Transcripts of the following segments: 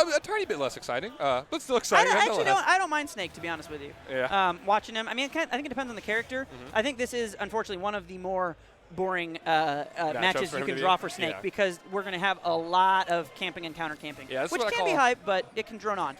a tiny bit less exciting, but still exciting. I don't mind Snake, to be honest with you. Yeah. Watching him, I mean, I think it depends on the character. I think this is, unfortunately, one of the more boring matches you can draw for Snake because we're going to have a lot of camping and counter camping, which can be hype, but it can drone on.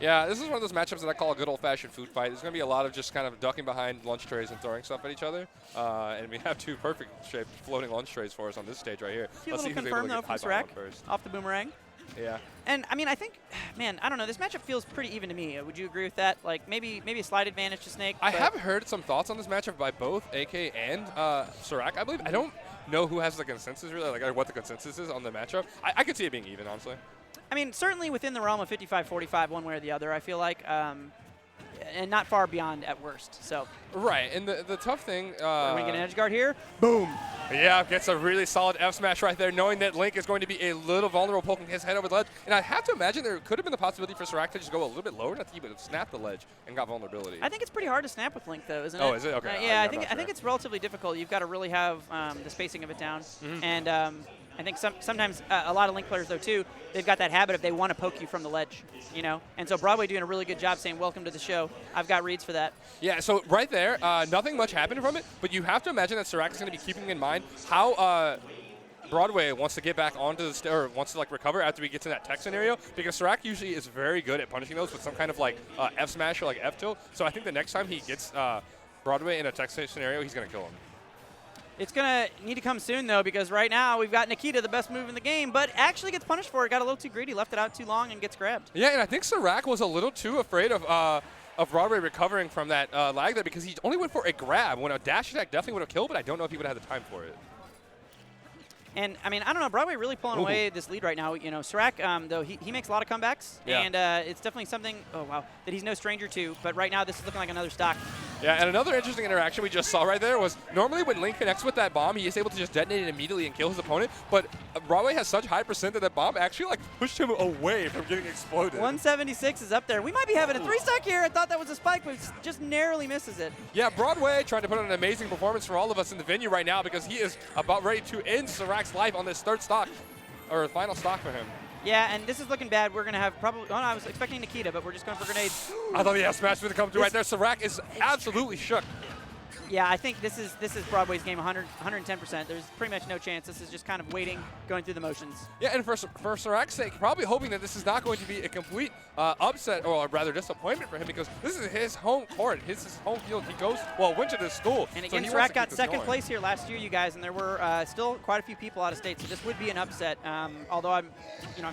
Yeah, this is one of those matchups that I call a good old-fashioned food fight. There's going to be a lot of just kind of ducking behind lunch trays and throwing stuff at each other. And we have two perfect-shaped floating lunch trays for us on this stage right here. Let's see who's able to get from srAk off the boomerang. Yeah. And, I mean, I think, man, I don't know. This matchup feels pretty even to me. Would you agree with that? Like, maybe a slight advantage to Snake. I have heard some thoughts on this matchup by both AK and srAk, I believe. I don't know who has the consensus, really, like what the consensus is on the matchup. I could see it being even, honestly. I mean, certainly within the realm of 55-45, one way or the other, I feel like, and not far beyond at worst. So. Right, and the tough thing. We're going to get an edge guard here. Boom. Yeah, gets a really solid F smash right there, knowing that Link is going to be a little vulnerable, poking his head over the ledge. And I have to imagine there could have been the possibility for srAk to just go a little bit lower, and I think he would have snapped the ledge and got vulnerability. I think it's pretty hard to snap with Link, though, isn't it? Oh, is it? Okay. Yeah, I think it's relatively difficult. You've got to really have the spacing of it down, and. I think sometimes a lot of Link players, though, too, they've got that habit of they want to poke you from the ledge, you know? And so Broadway doing a really good job saying, welcome to the show. I've got reads for that. Yeah, so right there, nothing much happened from it, but you have to imagine that srAk is going to be keeping in mind how Broadway wants to get back onto the or wants to like recover after we get to that tech scenario, because srAk usually is very good at punishing those with some kind of like F smash or like F tilt. So I think the next time he gets Broadway in a tech scenario, he's going to kill him. It's going to need to come soon, though, because right now we've got Nikita, the best move in the game, but actually gets punished for it. Got a little too greedy, left it out too long, and gets grabbed. Yeah, and I think srAk was a little too afraid of Broadway recovering from that lag there, because he only went for a grab when a dash attack definitely would have killed, but I don't know if he would have had the time for it. And, I mean, I don't know, Broadway really pulling away this lead right now. You know, srAk, though, he makes a lot of comebacks, and it's definitely something, that he's no stranger to. But right now, this is looking like another stock. Yeah, and another interesting interaction we just saw right there was normally when Link connects with that bomb, he is able to just detonate it immediately and kill his opponent. But Broadway has such high percent that that bomb actually, like, pushed him away from getting exploded. 176 is up there. We might be having a 3-stock here. I thought that was a spike, but just narrowly misses it. Yeah, Broadway trying to put on an amazing performance for all of us in the venue right now, because he is about ready to end srAk's life on this third stock, or final stock for him. Yeah, and this is looking bad. We're going to have probably – oh, no, I was expecting Nikita, but we're just going for grenades. I thought the F-smash was going to come through right there. srAk is absolutely shook. Yeah, I think this is Broadway's game 110%. There's pretty much no chance. This is just kind of waiting, going through the motions. Yeah, and for srAk's sake, probably hoping that this is not going to be a complete upset, or rather disappointment for him, because this is his home court, his home field. He went to this school. And again, srAk got second place here last year, you guys, and there were still quite a few people out of state, so this would be an upset. Although I'm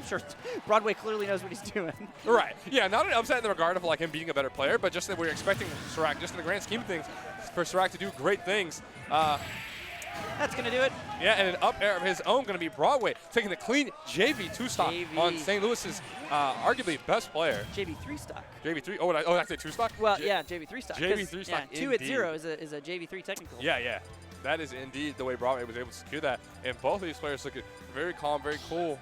sure Broadway clearly knows what he's doing. Right. Yeah, not an upset in the regard of like him being a better player, but just that we're expecting srAk, just in the grand scheme of things, for srAk to do great things. That's going to do it. Yeah, and an up air of his own going to be Broadway, taking the clean JV2 stock on St. Louis's arguably best player. JV3 stock. JV3? Oh, did I say 2 stock? Well, yeah, JV3 stock. JV3 stock, yeah, 2 at 0 is a JV3 technical. Yeah. That is indeed the way Broadway was able to secure that. And both of these players look very calm, very cool.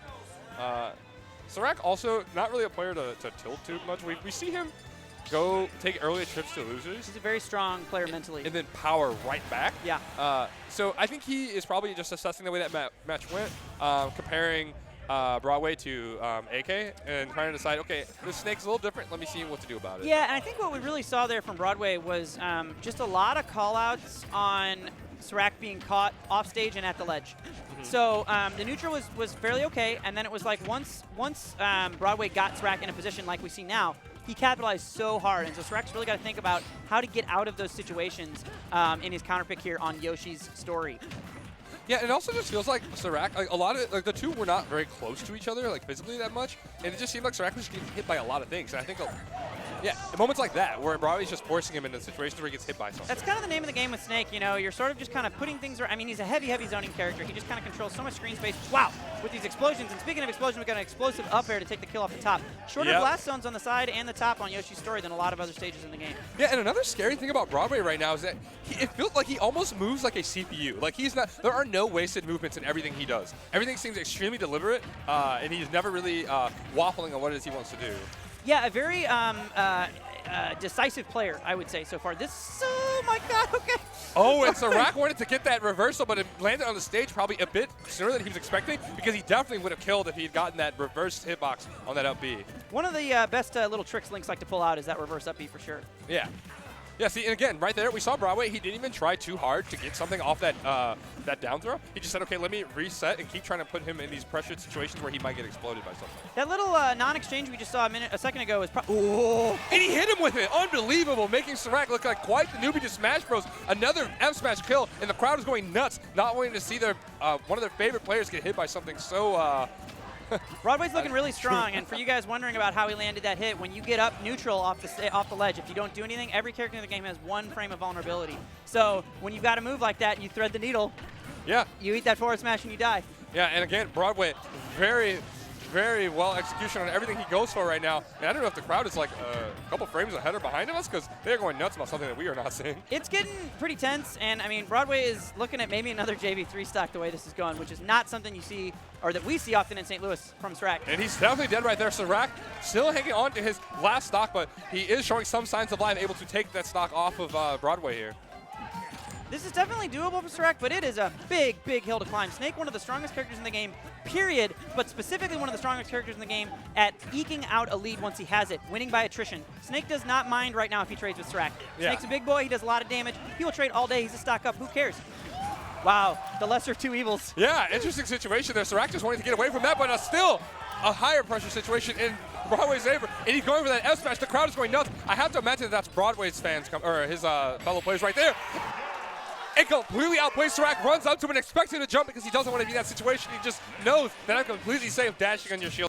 srAk also not really a player to tilt too much. We see him go take early trips to losers. He's a very strong player mentally. And then power right back. Yeah. So I think he is probably just assessing the way that match went, comparing Broadway to AK, and trying to decide, okay, this Snake's a little different. Let me see what to do about it. Yeah, and I think what we really saw there from Broadway was just a lot of call-outs on srAk being caught off stage and at the ledge. So the neutral was fairly okay, and then it was like once Broadway got srAk in a position like we see now, he capitalized so hard, and so srAk's really got to think about how to get out of those situations in his counter pick here on Yoshi's story. Yeah, it also just feels like srAk, like a lot of, like the two were not very close to each other, like physically that much, and it just seemed like srAk was getting hit by a lot of things. And I think, yeah, moments like that where Broadway's just forcing him into situations where he gets hit by something. That's kind of the name of the game with Snake. You know, you're sort of just kind of putting things around. I mean, he's a heavy zoning character. He just kind of controls so much screen space. Wow, with these explosions. And speaking of explosions, we've got an explosive up air to take the kill off the top. Shorter blast zones on the side and the top on Yoshi's story than a lot of other stages in the game. Yeah, and another scary thing about Broadway right now is that it feels like he almost moves like a CPU. Like he's not. There are no wasted movements in everything he does. Everything seems extremely deliberate, and he's never really waffling on what it is he wants to do. Yeah, a very decisive player, I would say, so far. This, oh my God, okay. Oh, and srAk wanted to get that reversal, but it landed on the stage probably a bit sooner than he was expecting, because he definitely would have killed if he had gotten that reverse hitbox on that up B. One of the best little tricks Links like to pull out is that reverse up B for sure. Yeah. Yeah, see, and again, right there, we saw Broadway. He didn't even try too hard to get something off that that down throw. He just said, okay, let me reset and keep trying to put him in these pressured situations where he might get exploded by something. That little non-exchange we just saw a second ago is oh! And he hit him with it. Unbelievable, making srAk look like quite the newbie to Smash Bros. Another F Smash kill, and the crowd is going nuts, not wanting to see their one of their favorite players get hit by something so Broadway's looking really strong, and for you guys wondering about how he landed that hit, when you get up neutral off the ledge, if you don't do anything, every character in the game has one frame of vulnerability. So when you've got a move like that and you thread the needle, yeah, you eat that forward smash and you die. Yeah, and again, Broadway, very, very well execution on everything he goes for right now. And I don't know if the crowd is like a couple frames ahead or behind of us, because they're going nuts about something that we are not seeing. It's getting pretty tense, and I mean, Broadway is looking at maybe another JV3 stock the way this is going, which is not something you see, or that we see often in St. Louis from srAk. And he's definitely dead right there. srAk still hanging on to his last stock, but he is showing some signs of life, able to take that stock off of Broadway here. This is definitely doable for srAk, but it is a big, big hill to climb. Snake, one of the strongest characters in the game, period, but specifically one of the strongest characters in the game at eking out a lead once he has it, winning by attrition. Snake does not mind right now if he trades with srAk. Yeah. Snake's a big boy, he does a lot of damage. He will trade all day, he's a stock up, who cares? Wow, the lesser of two evils. Yeah, interesting situation there. srAk just wanting to get away from that, but still a higher pressure situation in Broadway's favor, and he's going for that F smash. The crowd is going nuts. I have to imagine that's Broadway's fans, or his fellow players right there. It completely outplays srAk, runs up to him and expects him to jump because he doesn't want to be in that situation. He just knows that I'm completely safe dashing on your shield.